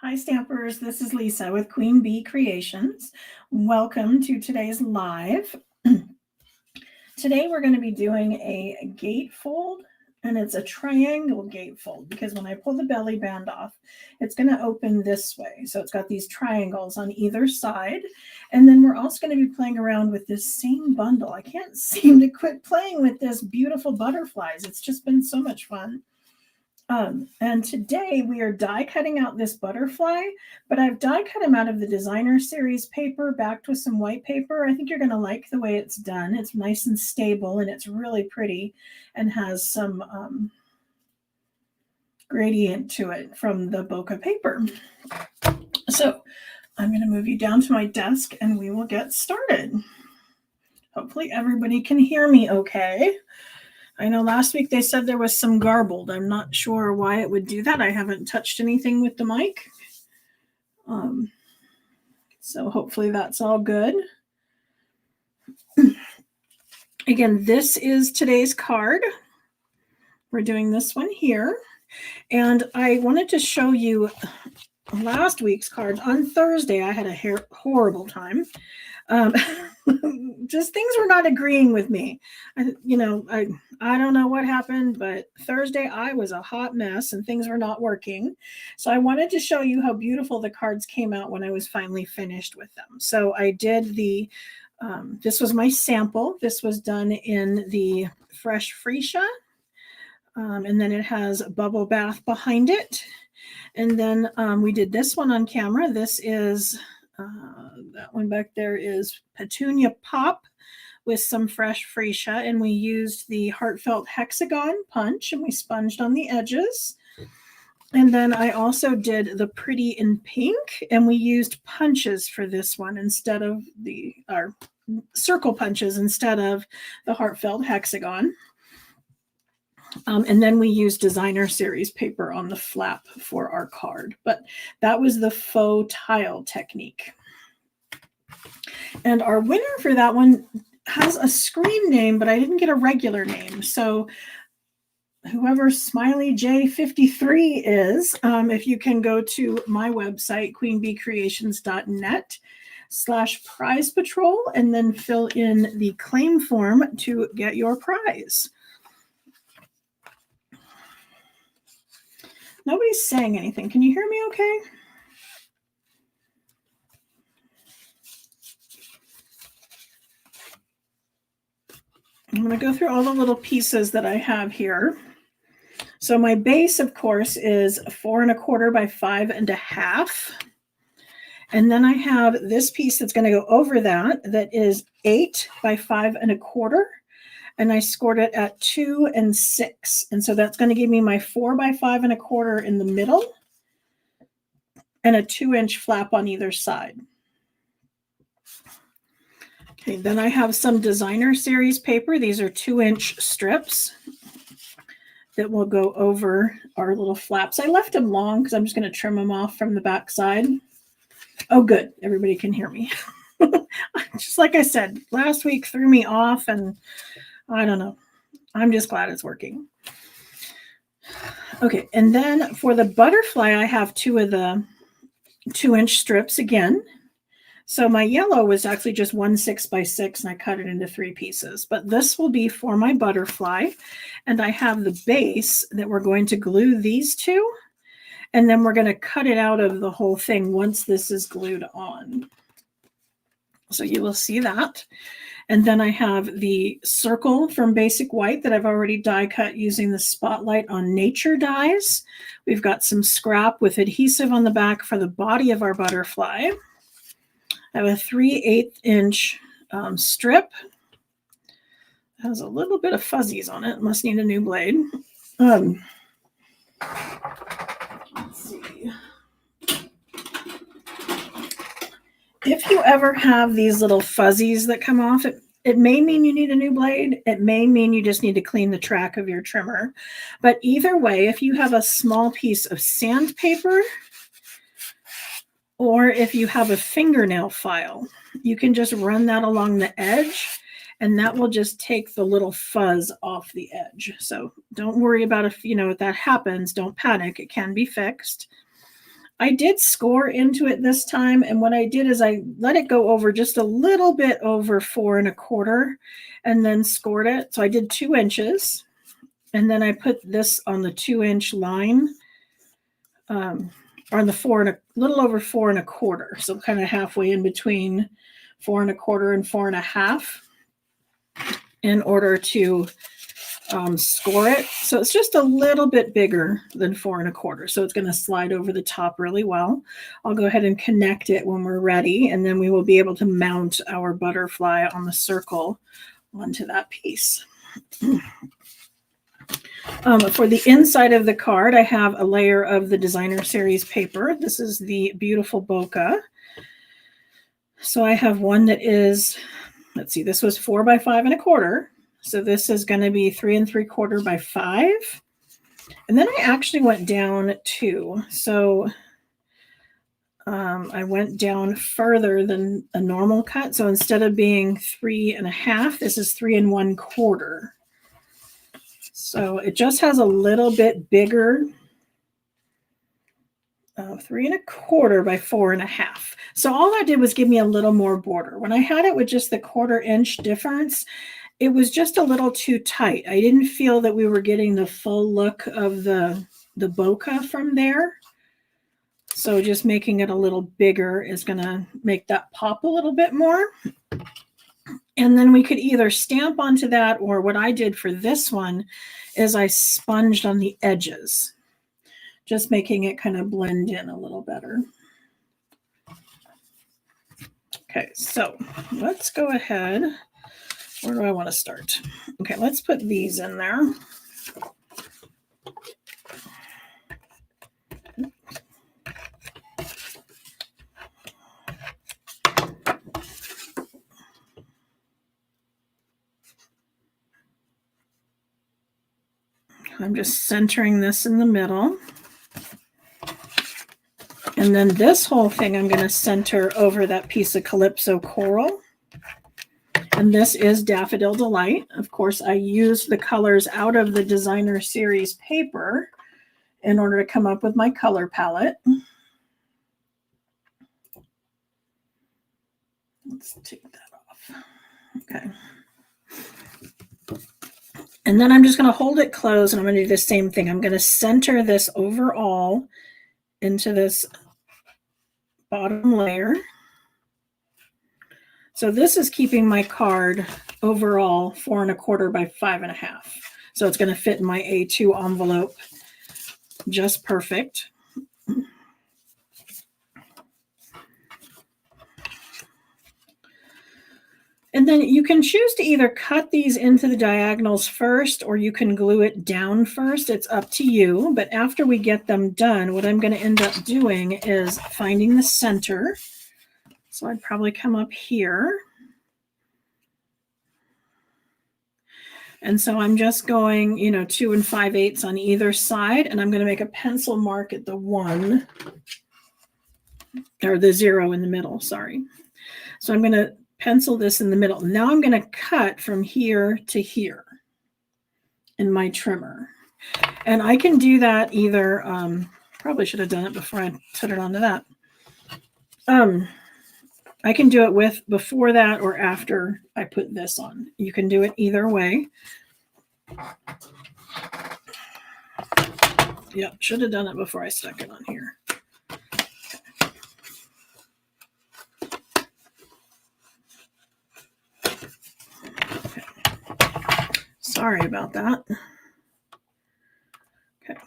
Hi Stampers, this is Lisa with Queen Bee Creations. Welcome to today's live. Today we're going to be doing a gatefold, and it's a triangle gatefold because when I pull the belly band off, it's going to open this way. So it's got these triangles on either side. And then we're also going to be playing around with this same bundle. I can't seem to quit playing with this beautiful butterflies. It's just been so much fun. And today we are die cutting out this butterfly, but I've die cut him out of the designer series paper backed with some white paper. I think you're going to like the way it's done. It's nice and stable and it's really pretty and has some gradient to it from the bokeh paper. So I'm going to move you down to my desk and we will get started. Hopefully everybody can hear me okay. I know last week they said there was some garbled. I'm not sure why it would do that. I haven't touched anything with the mic. So hopefully that's all good. Again, this is today's card. We're doing this one here. And I wanted to show you last week's cards. On Thursday, I had a horrible time. Just things were not agreeing with me. I don't know what happened, but Thursday I was a hot mess and things were not working. So I wanted to show you how beautiful the cards came out when I was finally finished with them. So I did this was my sample. This was done in the fresh freesia. And then it has a bubble bath behind it. And then we did this one on camera. This is that one back there is Petunia Pop with some fresh freesia, and we used the Heartfelt Hexagon punch and we sponged on the edges. And then I also did the Pretty in Pink, and we used punches for this one instead of our circle punches instead of the Heartfelt Hexagon. And then we used designer series paper on the flap for our card, but that was the faux tile technique. And our winner for that one has a screen name, but I didn't get a regular name. So whoever Smiley J53 is, if you can go to my website, queenbeecreations.net/prize patrol, and then fill in the claim form to get your prize. Nobody's saying anything. Can you hear me okay? I'm going to go through all the little pieces that I have here. So my base, of course, is 4 1/4 by 5 1/2. And then I have this piece that's going to go over that is 8 by 5 1/4. And I scored it at 2 and 6. And so that's going to give me my 4 by 5 1/4 in the middle and a 2-inch flap on either side. Okay, then I have some designer series paper. These are 2-inch strips that will go over our little flaps. I left them long because I'm just going to trim them off from the back side. Oh, good. Everybody can hear me. Just like I said, last week threw me off and I don't know. I'm just glad it's working. Okay, and then for the butterfly, I have 2 of the 2-inch strips again. So my yellow was actually just 1 6 by 6, and I cut it into 3 pieces. But this will be for my butterfly, and I have the base that we're going to glue these to, and then we're going to cut it out of the whole thing once this is glued on. So you will see that. And then I have the circle from Basic White that I've already die cut using the Spotlight on Nature dies. We've got some scrap with adhesive on the back for the body of our butterfly. I have a 3/8 inch strip. It has a little bit of fuzzies on it. Must need a new blade. Let's see. If you ever have these little fuzzies that come off, it may mean you need a new blade. It may mean you just need to clean the track of your trimmer. But either way, if you have a small piece of sandpaper, or if you have a fingernail file, you can just run that along the edge and that will just take the little fuzz off the edge. So don't worry about if that happens, don't panic, it can be fixed. I did score into it this time, and what I did is I let it go over just a little bit over 4¼ and then scored it. So I did 2 inches, and then I put this on the 2-inch line, or on the a little over 4¼ so kind of halfway in between 4¼ and 4½, in order to score it. So it's just a little bit bigger than 4¼ so it's going to slide over the top really well. I'll go ahead and connect it when we're ready, and then we will be able to mount our butterfly on the circle onto that piece. For the inside of the card, I have a layer of the designer series paper. This is the beautiful bokeh. So I have one that is, let's see, this was 4 by 5¼ so this is going to be 3 3/4 by 5. And then I actually went down 2. So I went down further than a normal cut. So instead of being 3½, this is 3 1/4. So it just has a little bit bigger, 3 1/4 by 4½. So all that did was give me a little more border. When I had it with just the 1/4 inch difference, it was just a little too tight. I didn't feel that we were getting the full look of the bokeh from there. So just making it a little bigger is going to make that pop a little bit more. And then we could either stamp onto that, or what I did for this one is I sponged on the edges, just making it kind of blend in a little better. Okay, so let's go ahead. Where do I want to start? Okay, let's put these in there. I'm just centering this in the middle. And then this whole thing I'm going to center over that piece of Calypso Coral. And this is Daffodil Delight. Of course, I used the colors out of the designer series paper in order to come up with my color palette. Let's take that off. Okay. And then I'm just going to hold it closed, and I'm going to do the same thing. I'm going to center this overall into this bottom layer. So this is keeping my card overall 4 1/4 by 5½. So it's going to fit in my A2 envelope just perfect. And then you can choose to either cut these into the diagonals first, or you can glue it down first. It's up to you. But after we get them done, what I'm going to end up doing is finding the center. So I'd probably come up here. And so I'm just going, 2 5/8 on either side, and I'm going to make a pencil mark at the 1, or the 0 in the middle, sorry. So I'm going to pencil this in the middle. Now I'm going to cut from here to here in my trimmer. And I can do that either, probably should have done it before I put it onto that. I can do it before that or after I put this on. You can do it either way. Yeah, should have done it before I stuck it on here. Okay. Sorry about that. Okay.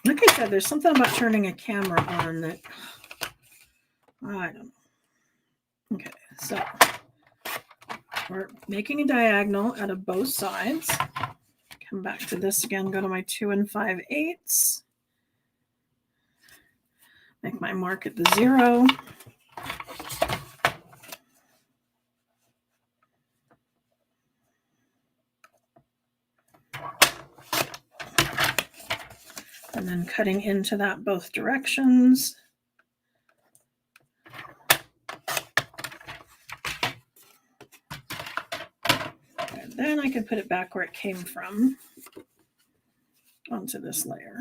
Like I said, there's something about turning a camera on that I don't know. Okay, so we're making a diagonal out of both sides. Come back to this again, go to my 2 5/8. Make my mark at the 0. And then cutting into that both directions. And then I can put it back where it came from onto this layer.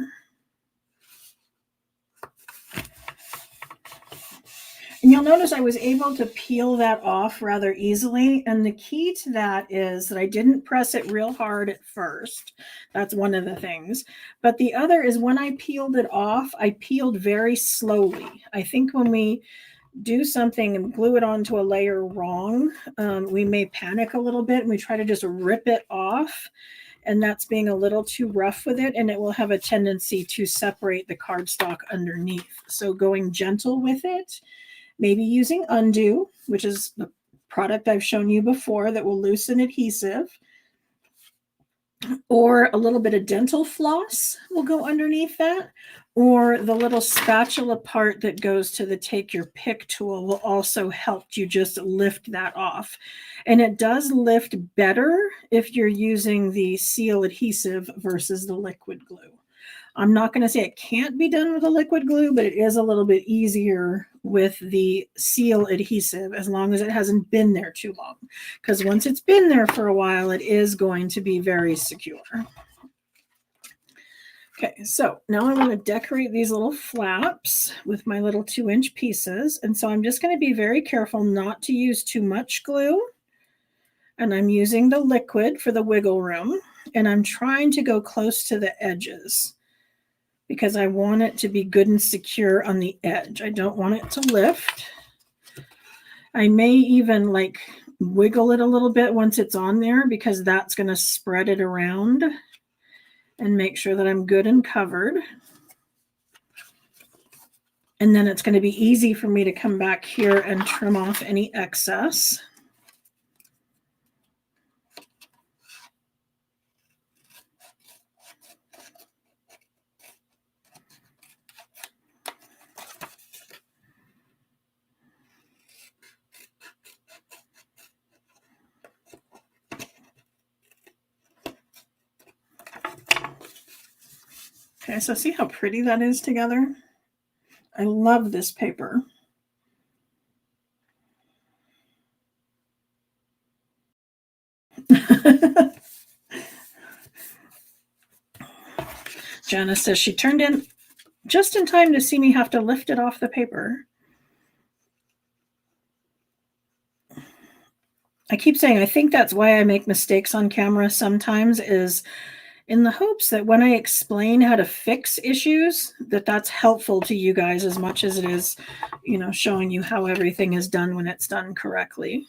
And you'll notice I was able to peel that off rather easily. And the key to that is that I didn't press it real hard at first. That's one of the things. But the other is when I peeled it off, I peeled very slowly. I think when we do something and glue it onto a layer wrong, we may panic a little bit and we try to just rip it off. And that's being a little too rough with it, and it will have a tendency to separate the cardstock underneath. So going gentle with it, maybe using Undo, which is the product I've shown you before that will loosen adhesive, or a little bit of dental floss will go underneath that, or the little spatula part that goes to the take your pick tool will also help you just lift that off. And it does lift better if you're using the seal adhesive versus the liquid glue. I'm not going to say it can't be done with a liquid glue, but it is a little bit easier with the seal adhesive as long as it hasn't been there too long. Because once it's been there for a while, it is going to be very secure. Okay, so now I'm going to decorate these little flaps with my little 2-inch pieces. And so I'm just going to be very careful not to use too much glue. And I'm using the liquid for the wiggle room. And I'm trying to go close to the edges, because I want it to be good and secure on the edge. I don't want it to lift. I may even like wiggle it a little bit once it's on there, because that's going to spread it around and make sure that I'm good and covered. And then it's going to be easy for me to come back here and trim off any excess. Okay, so see how pretty that is together? I love this paper. Janice says she turned in just in time to see me have to lift it off the paper. I keep saying I think that's why I make mistakes on camera sometimes, is in the hopes that when I explain how to fix issues, that's helpful to you guys as much as it is, showing you how everything is done when it's done correctly.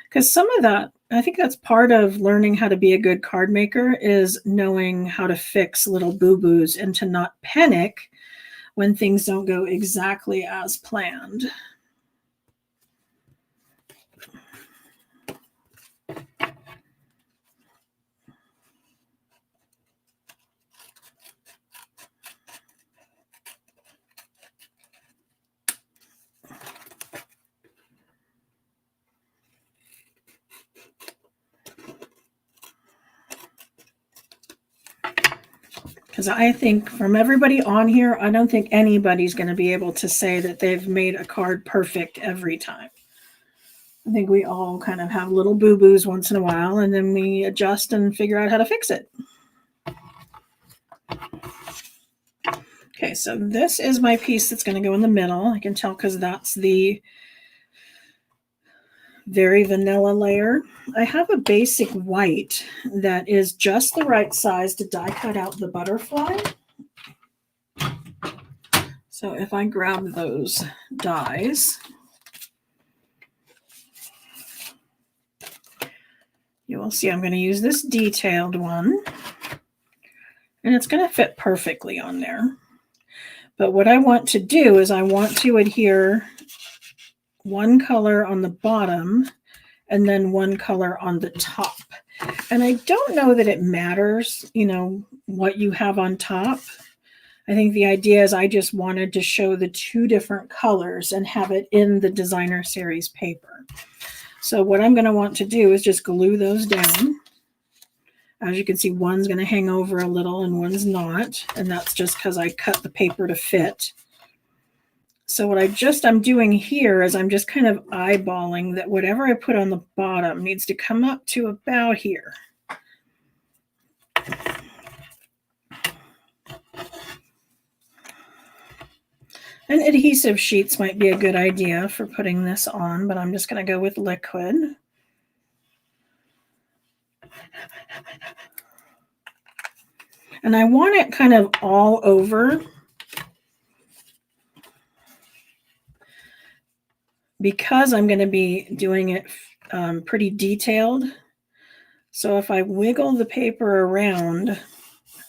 Because some of that, I think that's part of learning how to be a good card maker, is knowing how to fix little boo-boos and to not panic when things don't go exactly as planned. Because I think from everybody on here, I don't think anybody's going to be able to say that they've made a card perfect every time. I think we all kind of have little boo-boos once in a while, and then we adjust and figure out how to fix it. Okay, so this is my piece that's going to go in the middle. I can tell because that's the very vanilla layer. I have a basic white that is just the right size to die cut out the butterfly. So if I grab those dies, you will see I'm going to use this detailed one, and it's going to fit perfectly on there. But what I want to do is I want to adhere one color on the bottom and then one color on the top. And I don't know that it matters, what you have on top. I think the idea is I just wanted to show the two different colors and have it in the designer series paper. So what I'm going to want to do is just glue those down. As you can see, one's going to hang over a little and one's not. And that's just because I cut the paper to fit. So what I'm doing here is I'm just kind of eyeballing that whatever I put on the bottom needs to come up to about here. And adhesive sheets might be a good idea for putting this on, but I'm just going to go with liquid. And I want it kind of all over because I'm going to be doing it pretty detailed. So if I wiggle the paper around,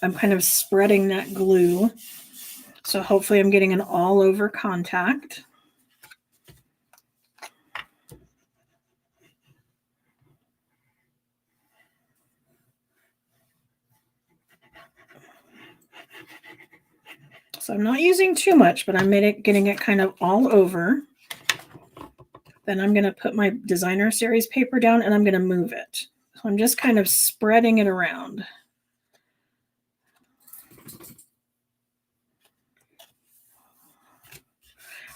I'm kind of spreading that glue. So hopefully I'm getting an all over contact. So I'm not using too much, but I'm getting it kind of all over. Then I'm going to put my designer series paper down and I'm going to move it. So I'm just kind of spreading it around.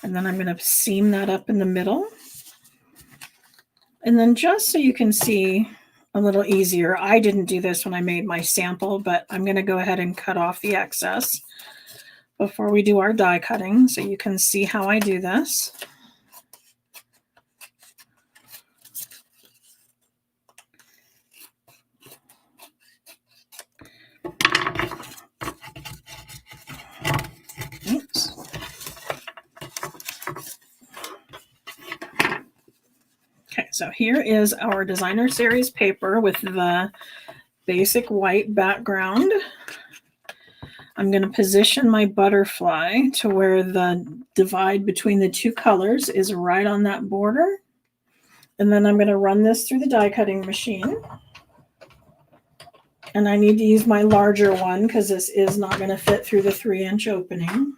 And then I'm going to seam that up in the middle. And then just so you can see a little easier, I didn't do this when I made my sample, but I'm going to go ahead and cut off the excess before we do our die cutting so you can see how I do this. Oops. Okay, so here is our designer series paper with the basic white background. I'm going to position my butterfly to where the divide between the two colors is right on that border. And then I'm going to run this through the die cutting machine. And I need to use my larger one because this is not going to fit through the 3-inch opening.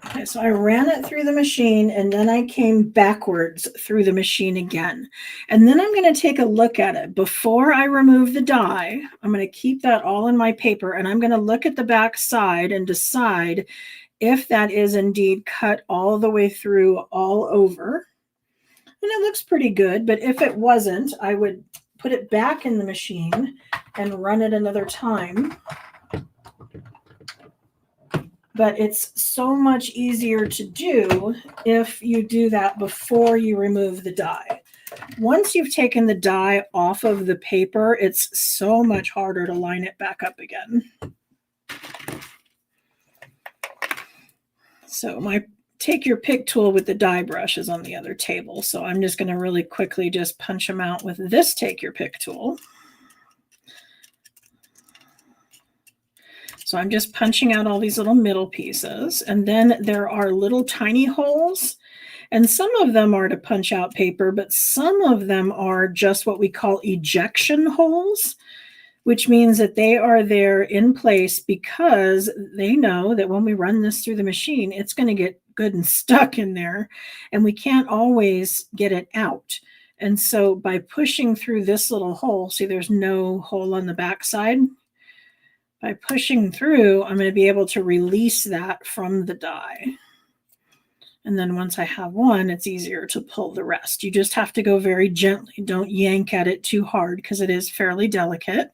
Okay, so I ran it through the machine and then I came backwards through the machine again. And then I'm going to take a look at it. Before I remove the die, I'm going to keep that all in my paper and I'm going to look at the back side and decide if that is indeed cut all the way through all over. And it looks pretty good, but if it wasn't, I would put it back in the machine and run it another time. But it's so much easier to do if you do that before you remove the die. Once you've taken the die off of the paper, it's so much harder to line it back up again. So my take your pick tool with the die brush is on the other table. So I'm just going to really quickly just punch them out with this take your pick tool. So I'm just punching out all these little middle pieces. And then there are little tiny holes. And some of them are to punch out paper, but some of them are just what we call ejection holes, which means that they are there in place because they know that when we run this through the machine, it's going to get good and stuck in there, and we can't always get it out. And so by pushing through this little hole, see there's no hole on the back side. By pushing through, I'm going to be able to release that from the die. And then once I have one, it's easier to pull the rest. You just have to go very gently. Don't yank at it too hard because it is fairly delicate.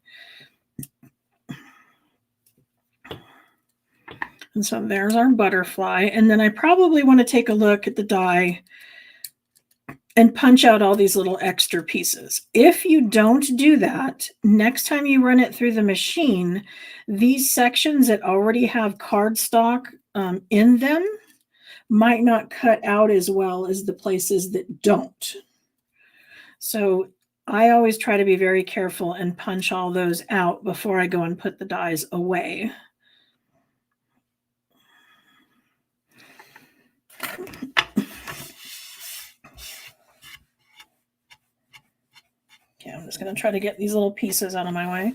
And so there's our butterfly. And then I probably want to take a look at the die and punch out all these little extra pieces. If you don't do that, next time you run it through the machine, these sections that already have cardstock in them might not cut out as well as the places that don't. So I always try to be very careful and punch all those out before I go and put the dies away. Okay, I'm just going to try to get these little pieces out of my way.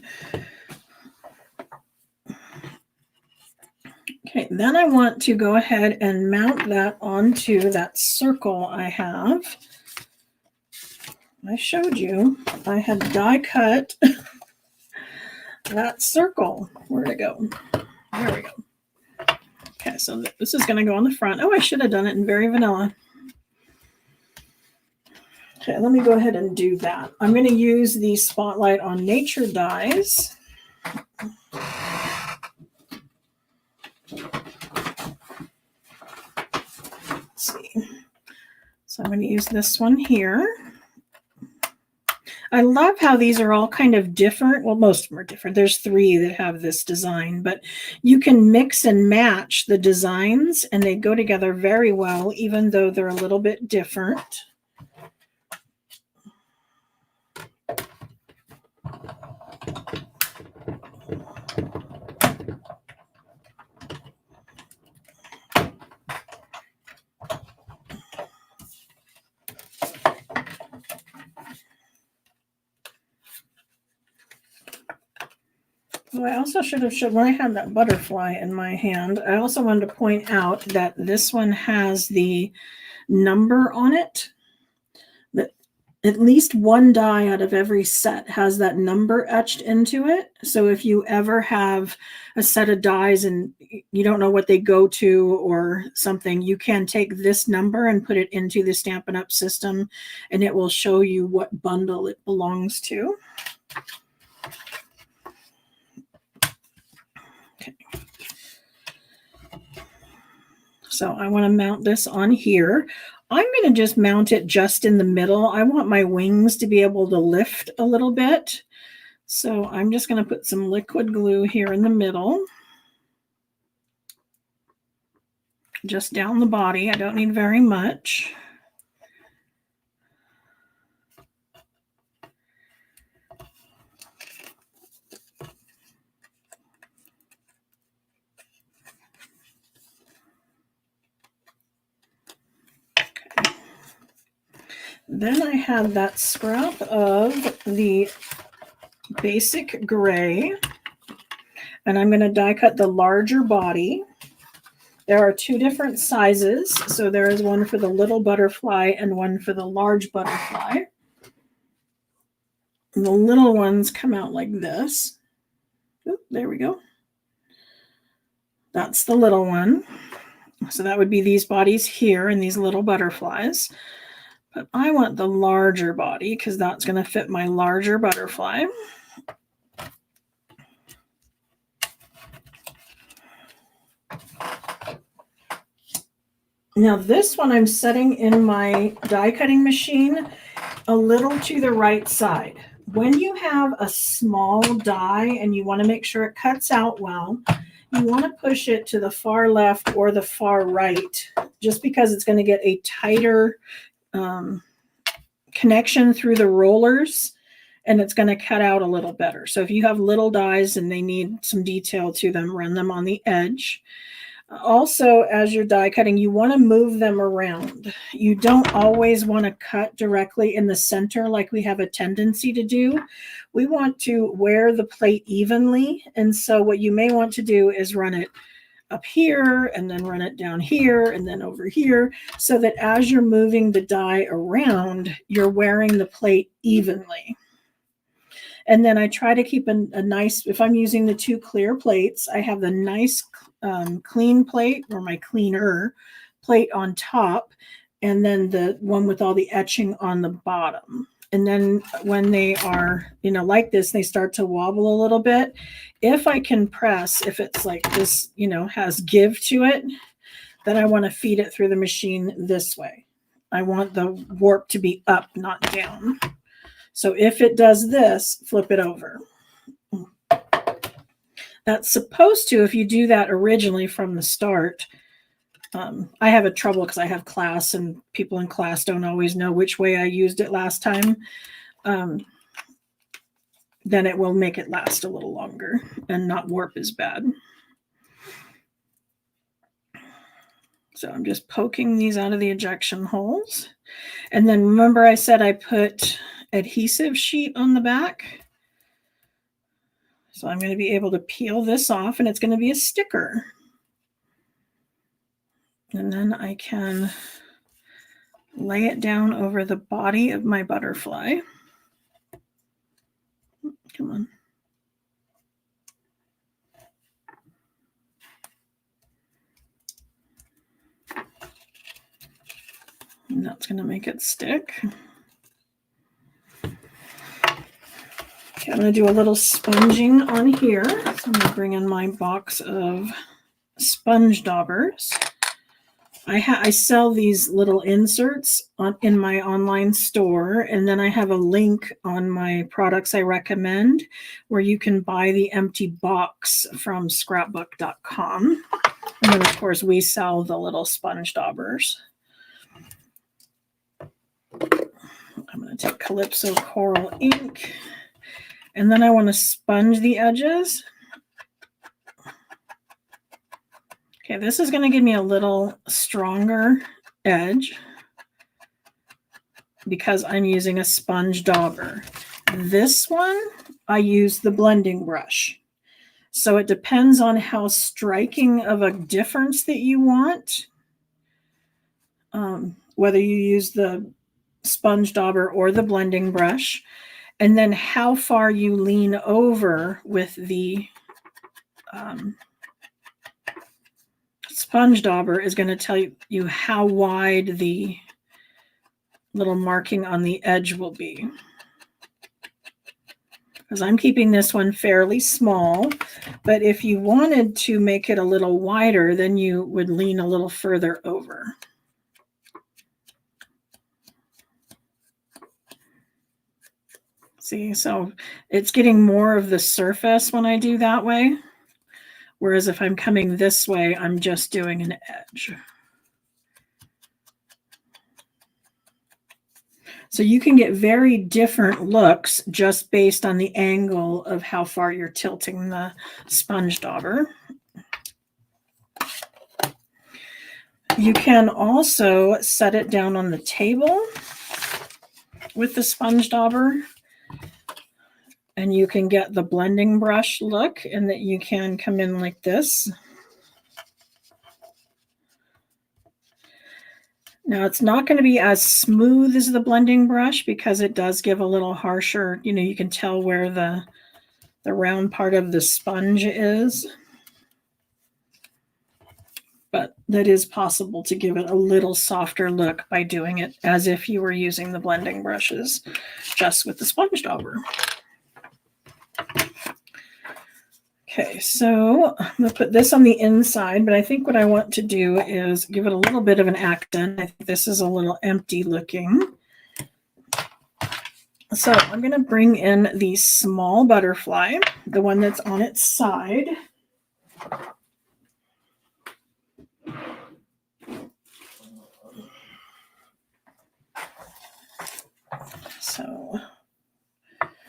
Okay, then I want to go ahead and mount that onto that circle I have. I showed you I had die cut that circle. Where'd it go? There we go. Okay, so this is going to go on the front. Oh, I should have done it in Very Vanilla. Okay, let me go ahead and do that. I'm going to use the Spotlight on Nature dies. Let's see. So I'm going to use this one here. I love how these are all kind of different. Well, most of them are different. There's 3 that have this design, but you can mix and match the designs and they go together very well, even though they're a little bit different. Oh, I also should have showed when I had that butterfly in my hand. I also wanted to point out that this one has the number on it. That at least one die out of every set has that number etched into it. So if you ever have a set of dies and you don't know what they go to or something, you can take this number and put it into the Stampin' Up! System, and it will show you what bundle it belongs to. Okay. So I want to mount this on here. I'm going to just mount it just in the middle. I want my wings to be able to lift a little bit. So I'm just going to put some liquid glue here in the middle. Just down the body. I don't need very much. Okay. Then I have that scrap of the basic gray, and I'm going to die cut the larger body. There are 2 different sizes, so there is one for the little butterfly and one for the large butterfly. And the little ones come out like this. Oop, there we go. That's the little one. So that would be these bodies here and these little butterflies. But I want the larger body because that's going to fit my larger butterfly. Now this one I'm setting in my die cutting machine a little to the right side. When you have a small die and you want to make sure it cuts out well, you want to push it to the far left or the far right, just because it's going to get a tighter connection through the rollers and it's going to cut out a little better. So if you have little dies and they need some detail to them, run them on the edge. Also, as you're die cutting, you want to move them around. You don't always want to cut directly in the center like we have a tendency to do. We want to wear the plate evenly. And so what you may want to do is run it up here and then run it down here and then over here, so that as you're moving the die around, you're wearing the plate evenly. And then I try to keep a nice, if I'm using the 2 clear plates, I have the nice clean plate, or my cleaner plate, on top, and then the one with all the etching on the bottom. And then when they are, like this, they start to wobble a little bit. If I can press, if it's like this, has give to it, then I want to feed it through the machine this way. I want the warp to be up, not down. So if it does this, flip it over. That's supposed to, if you do that originally from the start. I have a trouble because I have class and people in class don't always know which way I used it last time. Then it will make it last a little longer and not warp as bad. So I'm just poking these out of the ejection holes. And then remember I said I put adhesive sheet on the back. So I'm going to be able to peel this off and it's going to be a sticker. And then I can lay it down over the body of my butterfly. Come on. And that's going to make it stick. Okay, I'm going to do a little sponging on here. So I'm going to bring in my box of sponge daubers. I sell these little inserts in my online store, and then I have a link on my products I recommend where you can buy the empty box from scrapbook.com. And then, of course, we sell the little sponge daubers. I'm going to take Calypso Coral ink, and then I want to sponge the edges. Okay, this is going to give me a little stronger edge because I'm using a sponge dauber. This one, I use the blending brush. So it depends on how striking of a difference that you want, whether you use the sponge dauber or the blending brush, and then how far you lean over with the sponge dauber is going to tell you how wide the little marking on the edge will be. Because I'm keeping this one fairly small, but if you wanted to make it a little wider, then you would lean a little further over. See, so it's getting more of the surface when I do that way. Whereas if I'm coming this way, I'm just doing an edge. So you can get very different looks just based on the angle of how far you're tilting the sponge dauber. You can also set it down on the table with the sponge dauber, and you can get the blending brush look, and that you can come in like this. Now it's not going to be as smooth as the blending brush because it does give a little harsher, you can tell where the round part of the sponge is. But that is possible to give it a little softer look by doing it as if you were using the blending brushes just with the sponge dauber. Okay, so I'm going to put this on the inside, but I think what I want to do is give it a little bit of an accent. I think this is a little empty looking. So I'm going to bring in the small butterfly, the one that's on its side. So I'm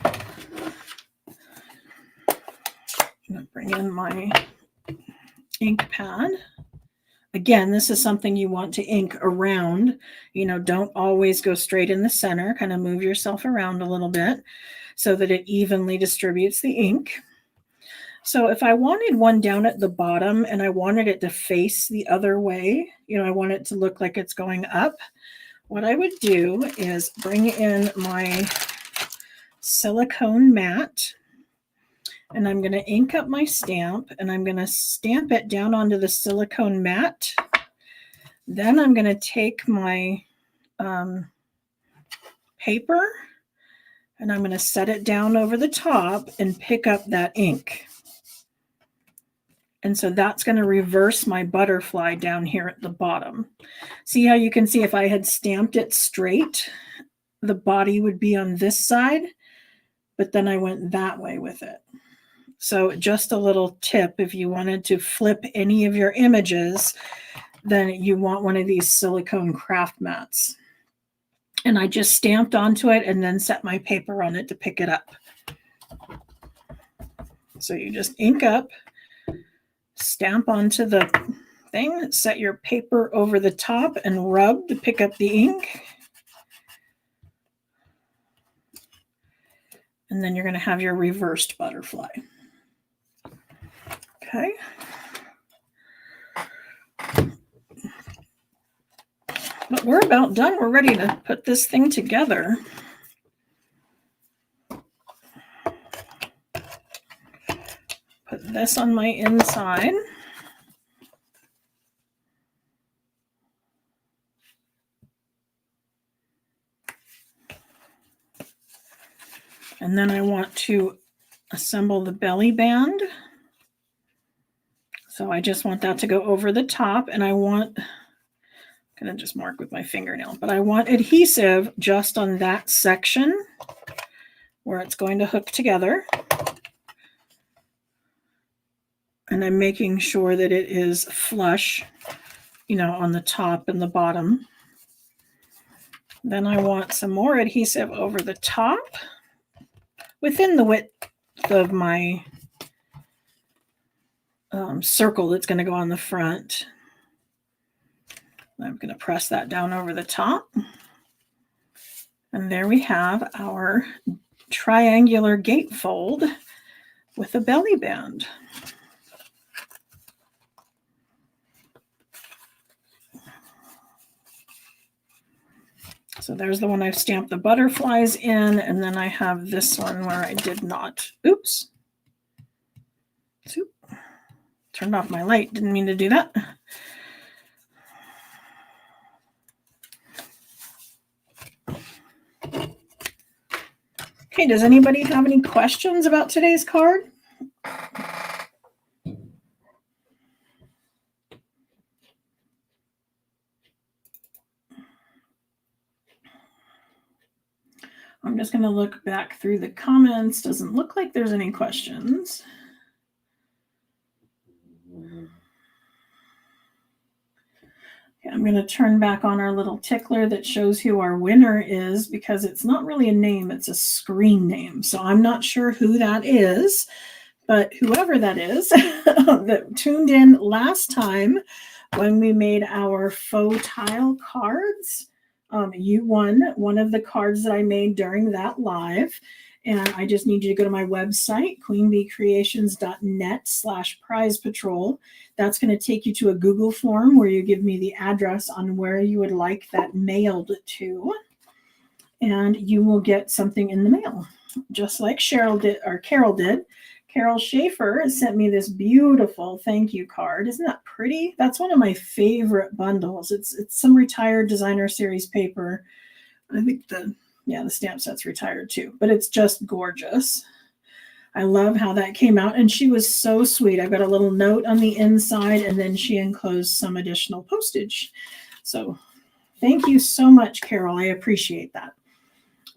going to bring in my ink pad. Again, this is something you want to ink around. Don't always go straight in the center. Kind of move yourself around a little bit so that it evenly distributes the ink. So if I wanted one down at the bottom and I wanted it to face the other way, I want it to look like it's going up, what I would do is bring in my silicone mat, and I'm going to ink up my stamp, and I'm going to stamp it down onto the silicone mat. Then I'm going to take my paper, and I'm going to set it down over the top and pick up that ink. And so that's going to reverse my butterfly down here at the bottom. See how you can see if I had stamped it straight, the body would be on this side, but then I went that way with it. So just a little tip, if you wanted to flip any of your images, then you want one of these silicone craft mats. And I just stamped onto it and then set my paper on it to pick it up. So you just ink up, stamp onto the thing, set your paper over the top and rub to pick up the ink. And then you're going to have your reversed butterfly. Okay. But we're about done. We're ready to put this thing together. Put this on my inside. And then I want to assemble the belly band. So I just want that to go over the top, and I'm going to just mark with my fingernail, but I want adhesive just on that section where it's going to hook together. And I'm making sure that it is flush, on the top and the bottom. Then I want some more adhesive over the top within the width of my circle that's going to go on the front. I'm going to press that down over the top. And there we have our triangular gatefold with a belly band. So there's the one I've stamped the butterflies in, and then I have this one where I did not. Oops. Turned off my light. Didn't mean to do that. Okay, does anybody have any questions about today's card? I'm just going to look back through the comments. Doesn't look like there's any questions. Okay, I'm going to turn back on our little tickler that shows who our winner is, because it's not really a name, it's a screen name. So I'm not sure who that is, but whoever that is that tuned in last time when we made our faux tile cards, you won one of the cards that I made during that live. And I just need you to go to my website, queenbeecreations.net/prize patrol. That's going to take you to a Google form where you give me the address on where you would like that mailed to. And you will get something in the mail, just like Carol did. Carol Schaefer sent me this beautiful thank you card. Isn't that pretty? That's one of my favorite bundles. It's some retired designer series paper. I think the stamp set's retired too, but it's just gorgeous. I love how that came out, and she was so sweet. I got a little note on the inside, and then she enclosed some additional postage. So thank you so much, Carol. I appreciate that.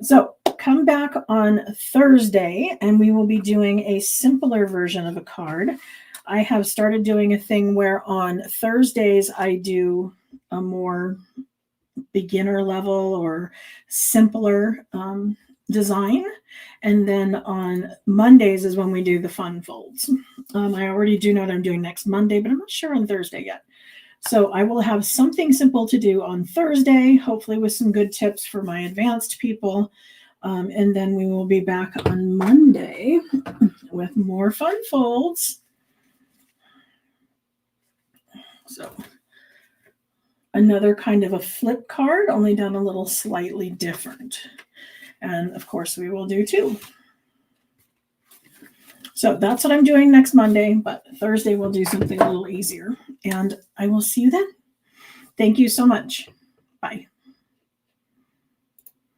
So come back on Thursday, and we will be doing a simpler version of a card. I have started doing a thing where on Thursdays I do a more beginner level or simpler design, and then on Mondays is when we do the fun folds. I already do know what I'm doing next Monday, but I'm not sure on Thursday yet. So I will have something simple to do on Thursday, hopefully with some good tips for my advanced people. And then we will be back on Monday with more fun folds. So another kind of a flip card, only done a little slightly different. And of course we will do two. So that's what I'm doing next Monday, but Thursday we'll do something a little easier. And I will see you then. Thank you so much. Bye.